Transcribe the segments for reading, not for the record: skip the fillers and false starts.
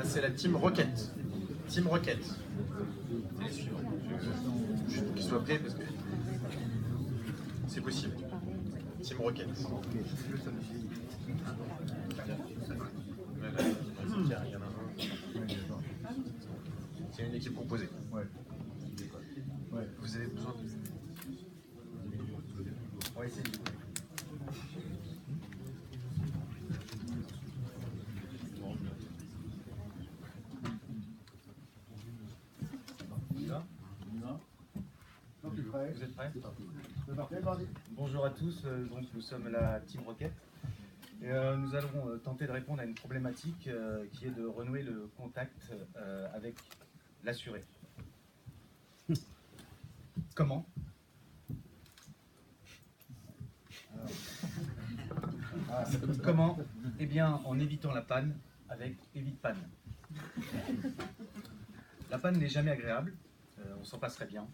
c'est la Team Rocket. Team Rocket. C'est les suivants. Je veux qu'ils soient prêts parce que c'est possible. Team Rocket. C'est une équipe composée. Vous avez besoin de... On va essayer de... Vous êtes prêts? Bonjour à tous, donc nous sommes la Team Rocket. Et, nous allons tenter de répondre à une problématique qui est de renouer le contact avec l'assuré. Comment? Comment? Eh bien, en évitant la panne avec Évite Panne. La panne n'est jamais agréable, on s'en passerait bien.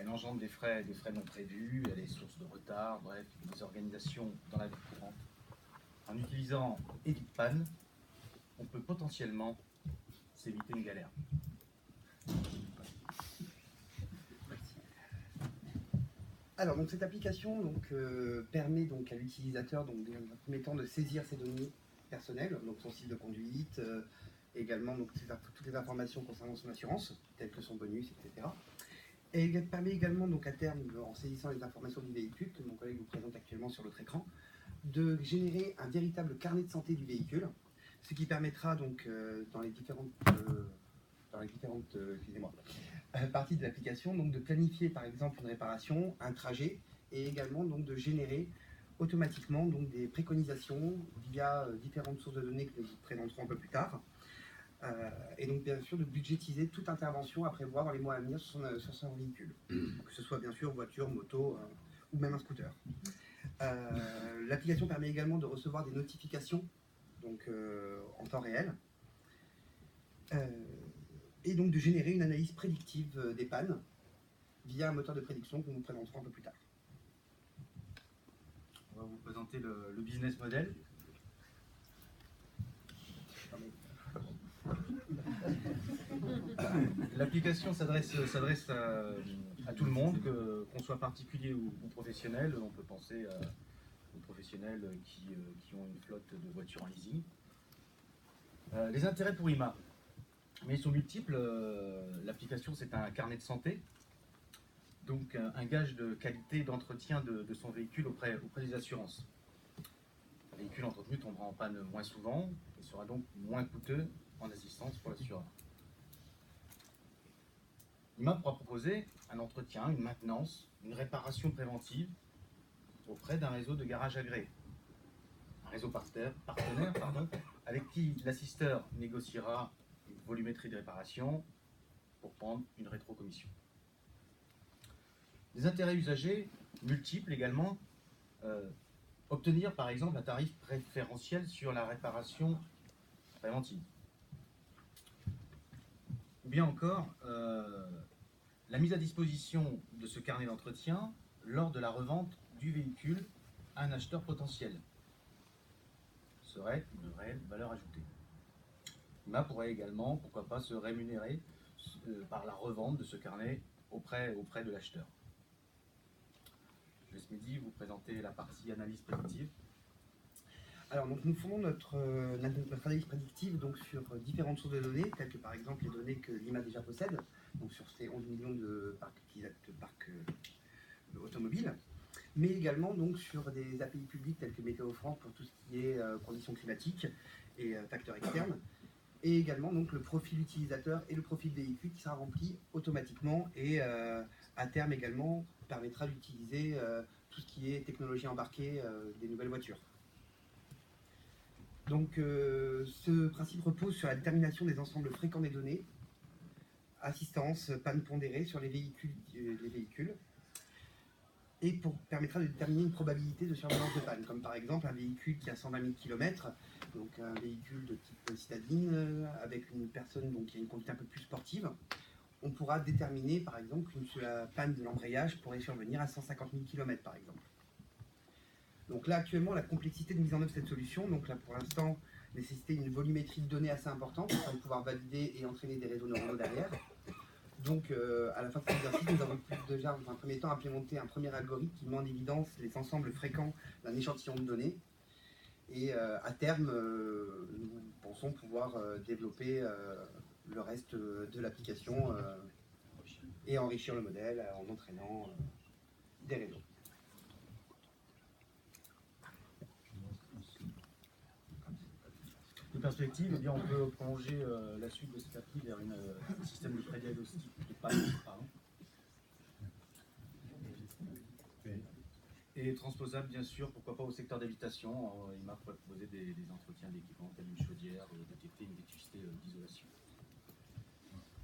Elle engendre des frais non prévus, elle est source de retard, bref, des organisations dans la vie courante. En utilisant Évite Panne, on peut potentiellement s'éviter une galère. Alors, donc, cette application permet donc, à l'utilisateur, dans un premier temps, de saisir ses données personnelles, donc son style de conduite, également donc, toutes les informations concernant son assurance, telles que son bonus, etc. Et elle permet également, donc, à terme, en saisissant les informations du véhicule, que mon collègue vous présente actuellement sur l'autre écran, de générer un véritable carnet de santé du véhicule, ce qui permettra donc, dans les différentes partie de l'application, donc de planifier par exemple une réparation, un trajet, et également donc de générer automatiquement donc des préconisations via différentes sources de données que nous vous présenterons un peu plus tard, et donc bien sûr de budgétiser toute intervention à prévoir dans les mois à venir sur son véhicule, que ce soit bien sûr voiture, moto ou même un scooter. L'application permet également de recevoir des notifications donc, en temps réel, et donc de générer une analyse prédictive des pannes via un moteur de prédiction que nous présenterons un peu plus tard. On va vous présenter le business model. L'application s'adresse à tout le monde, qu'on soit particulier ou professionnel. On peut penser aux professionnels qui ont une flotte de voitures en leasing. Les intérêts pour IMA. Mais ils sont multiples. L'application, c'est un carnet de santé, donc un gage de qualité d'entretien de son véhicule auprès des assurances. Un véhicule entretenu tombera en panne moins souvent et sera donc moins coûteux en assistance pour l'assureur. IMA pourra proposer un entretien, une maintenance, une réparation préventive auprès d'un réseau de garages agréés. Un réseau partenaire, avec qui l'assisteur négociera une volumétrie de réparation pour prendre une rétrocommission. Des intérêts usagers multiples également. Obtenir par exemple un tarif préférentiel sur la réparation préventive. Ou bien encore la mise à disposition de ce carnet d'entretien lors de la revente du véhicule à un acheteur potentiel. Ce serait une réelle valeur ajoutée. IMA pourrait également, pourquoi pas, se rémunérer par la revente de ce carnet auprès de l'acheteur. Je laisse Mehdi vous présenter la partie analyse prédictive. Alors, donc, nous fondons notre analyse prédictive donc, sur différentes sources de données, telles que par exemple les données que l'IMA déjà possède, donc sur ces 11 millions de parcs automobiles, mais également donc, sur des API publics tels que Météo France pour tout ce qui est conditions climatiques et facteurs externes, et également donc, le profil utilisateur et le profil véhicule qui sera rempli automatiquement et à terme également permettra d'utiliser tout ce qui est technologie embarquée des nouvelles voitures. Donc ce principe repose sur la détermination des ensembles fréquents des données, assistance, panne pondérée sur les véhicules, et permettra de déterminer une probabilité de survenance de panne, comme par exemple un véhicule qui a 120 000 km, donc un véhicule de type citadine, avec une personne donc, qui a une conduite un peu plus sportive. On pourra déterminer par exemple que la panne de l'embrayage pourrait survenir à 150 000 km par exemple. Donc là actuellement la complexité de mise en œuvre de cette solution, donc là pour l'instant nécessitait une volumétrie de données assez importante afin de pouvoir valider et entraîner des réseaux neuronaux derrière. Donc, à la fin de cet exercice, nous avons déjà, dans un premier temps, implémenté un premier algorithme qui met en évidence les ensembles fréquents d'un échantillon de données. Et à terme, nous pensons pouvoir développer le reste de l'application et enrichir le modèle en entraînant des réseaux. De perspective, eh bien, on peut prolonger la suite de cette appli vers un système de prédiagnostic de panne, pardon. Et transposable, bien sûr, pourquoi pas au secteur d'habitation. Il m'a proposé des entretiens d'équipement tels une chaudière, détecter une vétusté d'isolation.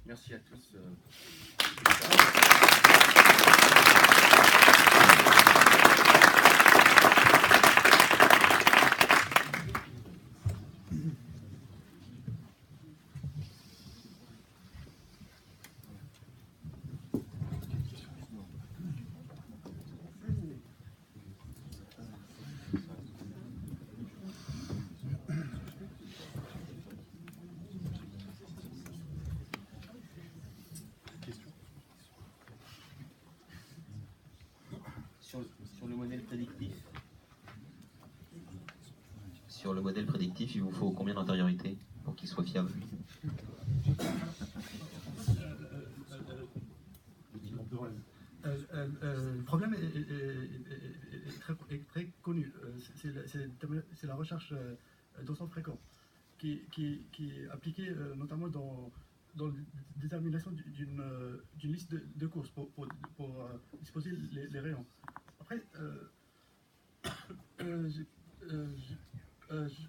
Merci à tous. Sur le modèle prédictif. Sur le modèle prédictif, il vous faut combien d'antériorité pour qu'il soit fiable? Le problème est très connu. C'est la recherche d'ensemble fréquent qui est appliquée notamment dans la détermination d'une liste de courses pour disposer les rayons. Après,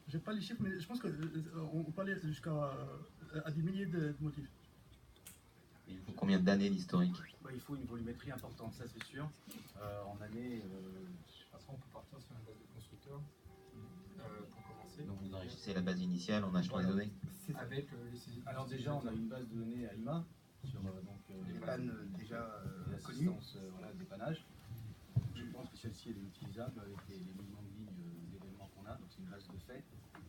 j'ai pas les chiffres, mais je pense qu'on peut aller jusqu'à des milliers de motifs. Il faut combien d'années d'historique? Il faut une volumétrie importante, ça c'est sûr. En année, on peut partir sur une base de constructeurs pour commencer. Donc vous enrichissez la base initiale en achetant les données? Avec alors déjà, on a une base de données à IMA sur Les pannes déjà connues. l'assistance, dépannage. Je pense que celle-ci est utilisable avec les millions de lignes d'événements qu'on a, donc c'est une base de fait.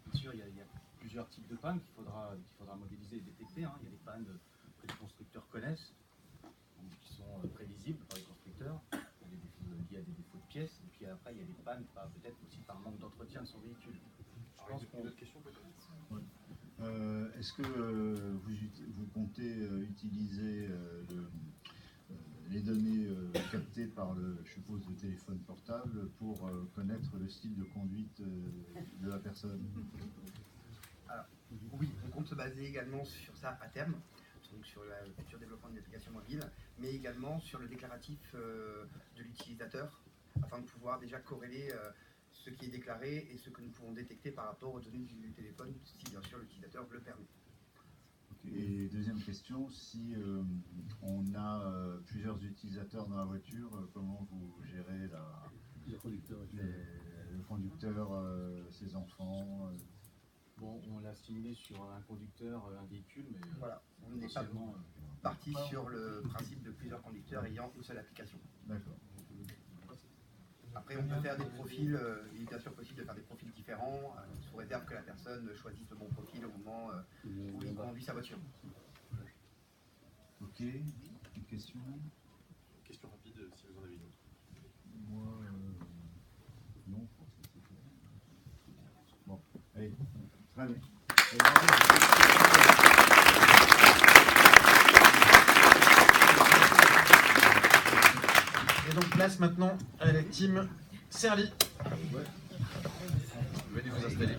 Bien sûr, il y a plusieurs types de pannes qu'il faudra modéliser et détecter. Il y a des pannes que les constructeurs connaissent, donc qui sont prévisibles par les constructeurs, il y a des défauts liés à des défauts de pièces, et puis après il y a des pannes peut-être aussi par manque d'entretien de son véhicule. Je pense qu'on... D'autres questions peut-être? Est-ce que vous comptez utiliser les données captées par je suppose, le téléphone portable pour connaître le style de conduite de la personne? Alors, oui, on compte se baser également sur ça à terme, donc sur le futur développement d'une application mobile, mais également sur le déclaratif de l'utilisateur, afin de pouvoir déjà corréler ce qui est déclaré et ce que nous pouvons détecter par rapport aux données du téléphone, si bien sûr l'utilisateur le permet. Et deuxième question, si on a plusieurs utilisateurs dans la voiture, comment vous gérez le conducteur, ses enfants Bon, on l'a simulé sur un conducteur, un véhicule, mais Voilà, on n'est pas potentiellement... parti sur le principe de plusieurs conducteurs ayant une seule application. D'accord. Après, on peut faire des profils, il est bien sûr possible de faire des profils différents, sous réserve que la personne choisisse le bon profil au moment où il conduit sa voiture. Ok, une question? Question rapide si vous en avez une autre. Moi, non, je pense que c'est clair. Bon, allez, très bien. Et donc place maintenant à la team Serly. Venez vous installer.